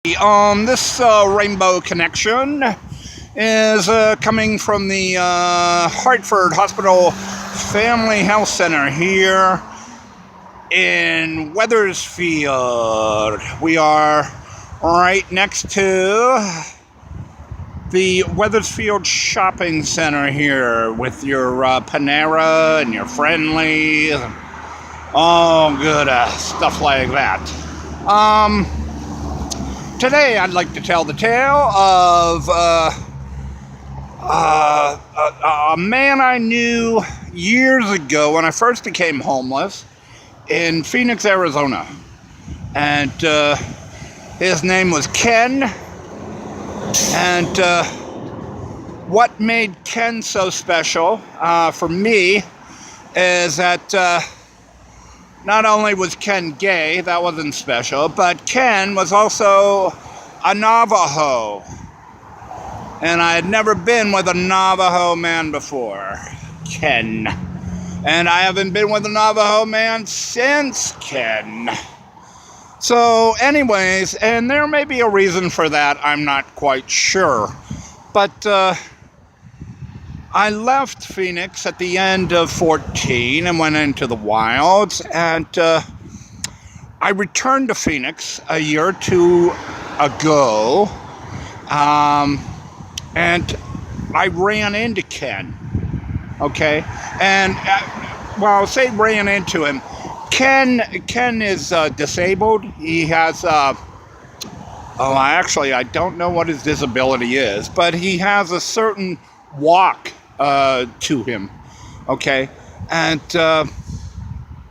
This Rainbow Connection is coming from the Hartford Hospital Family Health Center here in Wethersfield. We are right next to the Wethersfield Shopping Center here with your Panera and your Friendly, all good stuff like that. Today I'd like to tell the tale of a man I knew years ago when I first became homeless in Phoenix, Arizona. And his name was Ken. And what made Ken so special for me is that not only was Ken gay, that wasn't special, but Ken was also a Navajo. And I had never been with a Navajo man before, Ken. And I haven't been with a Navajo man since Ken. So anyways, and there may be a reason for that, I'm not quite sure. But I left Phoenix at the end of 14 and went into the wilds, and I returned to Phoenix a year or two ago, and I ran into Ken, okay? And, well, I'll say ran into him. Ken is disabled. He has, actually, I don't know what his disability is, but he has a certain walk to him, okay, and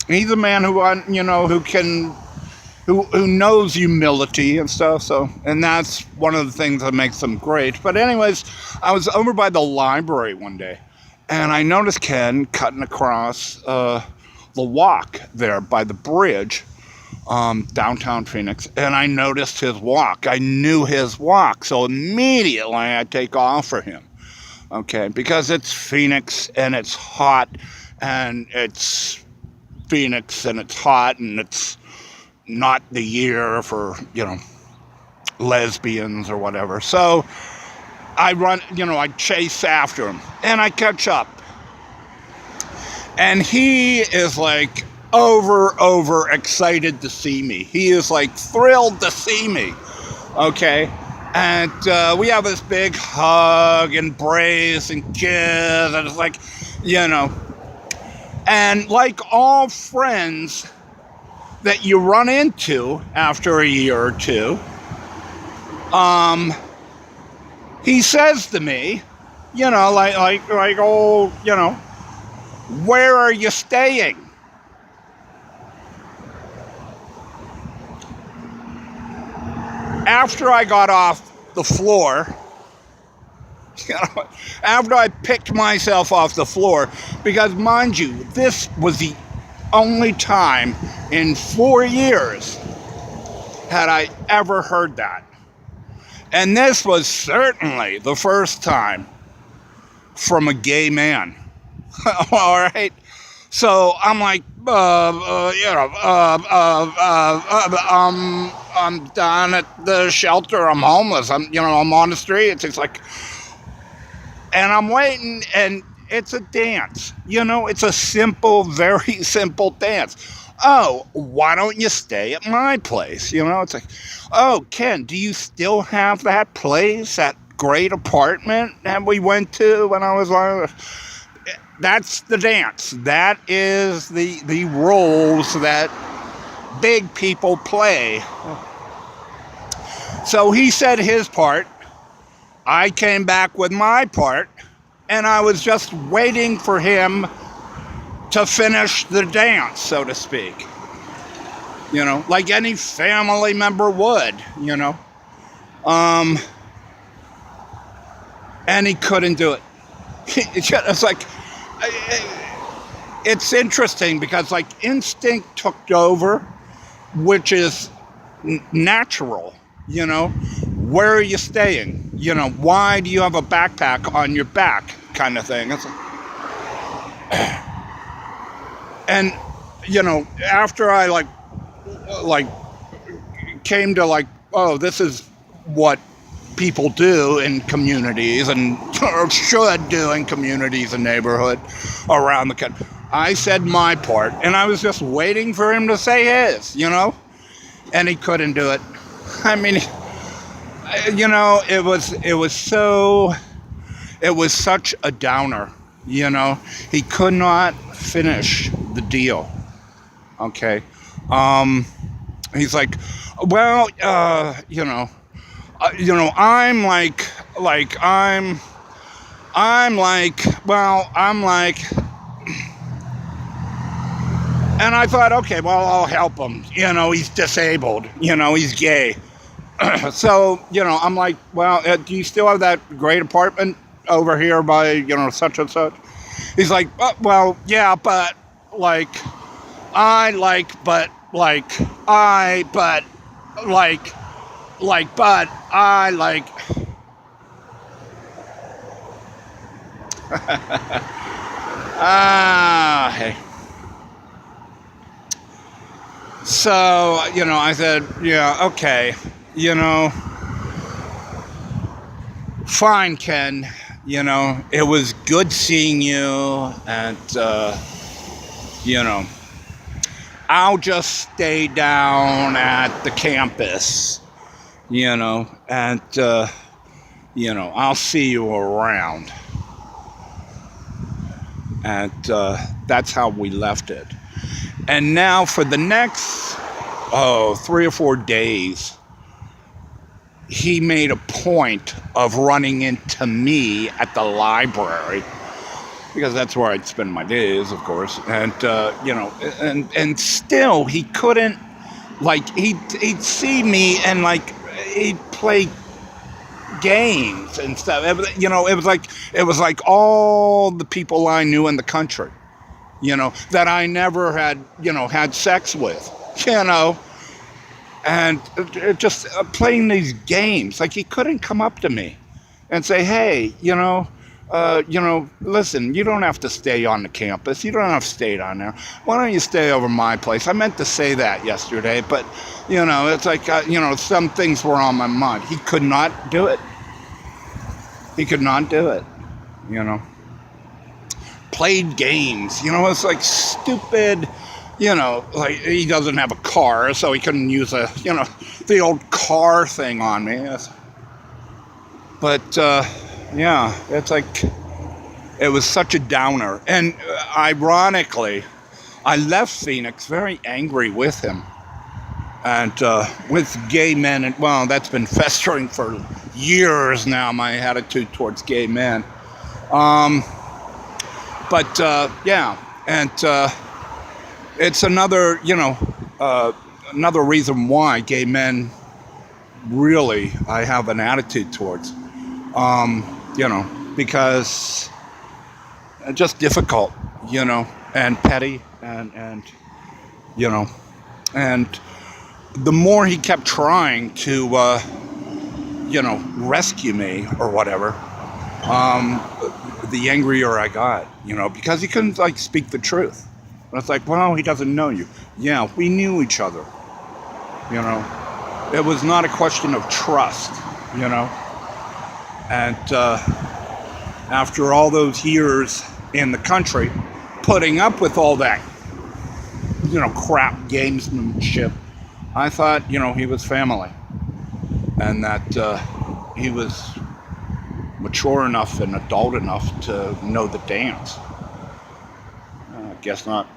he's a man who who knows humility and stuff. So, and that's one of the things that makes him great. But anyways, I was over by the library one day, and I noticed Ken cutting across the walk there by the bridge, downtown Phoenix, and I noticed his walk. I knew his walk, so immediately I take off for him. Okay, because it's Phoenix and it's hot, and it's Phoenix and it's hot, and it's not the year for, lesbians or whatever. So I run, I chase after him and I catch up. And he is like over excited to see me. He is like thrilled to see me. Okay. And we have this big hug, embrace, and kiss, and it's like, and like all friends that you run into after a year or two, he says to me, where are you staying? After I got off the floor, after I picked myself off the floor, because mind you, this was the only time in 4 years had I ever heard that. And this was certainly the first time from a gay man. All right. So I'm like, I'm down at the shelter. I'm homeless. I'm on the streets. It's like, and I'm waiting, and it's a dance. It's a simple, very simple dance. Oh, why don't you stay at my place? It's like, oh, Ken, do you still have that place, that great apartment that we went to when I was like, that's the dance. That is the roles that big people play. So he said his part. I came back with my part, and I was just waiting for him to finish the dance, so to speak. Like any family member would, and he couldn't do it. It's like, it's interesting because like instinct took over, which is natural. Where are you staying? Why do you have a backpack on your back, kind of thing? It's like, and after I like came to like oh, this is what people do in communities and or should do in communities and neighborhood around the country. I said my part, and I was just waiting for him to say his, and he couldn't do it. I mean, it was such a downer. He could not finish the deal. Okay, he's like, well, I'm like, and I thought, okay, well, I'll help him. He's disabled. He's gay. So, I'm like, well, do you still have that great apartment over here by, such and such? He's like, well, yeah, but like, I like, but like, I, but like, but I like. Hey. So, I said, yeah, okay, fine, Ken, it was good seeing you, and, I'll just stay down at the campus, and, I'll see you around. And that's how we left it. And now for the next, 3 or 4 days, he made a point of running into me at the library, because that's where I'd spend my days, of course. And, and still he couldn't, like, he'd see me and, like, he'd play games and stuff. It was like all the people I knew in the country, that I never had, had sex with, and just playing these games. Like, he couldn't come up to me and say, hey, listen, you don't have to stay on the campus. You don't have to stay down there. Why don't you stay over my place? I meant to say that yesterday, but, it's like, some things were on my mind. He could not do it. He could not do it, Played games, it's like stupid, like he doesn't have a car, so he couldn't use the old car thing on me. But, yeah, it's like, it was such a downer. And ironically, I left Phoenix very angry with him. And with gay men, and well, that's been festering for years now, my attitude towards gay men. But yeah, and it's another, another reason why gay men really I have an attitude towards, because just difficult, and petty, and and the more he kept trying to, rescue me or whatever, the angrier I got, because he couldn't, like, speak the truth. And it's like, well, he doesn't know you. Yeah, we knew each other, It was not a question of trust, And after all those years in the country, putting up with all that, crap gamesmanship, I thought, he was family, and that he was mature enough and adult enough to know the dance. I guess not.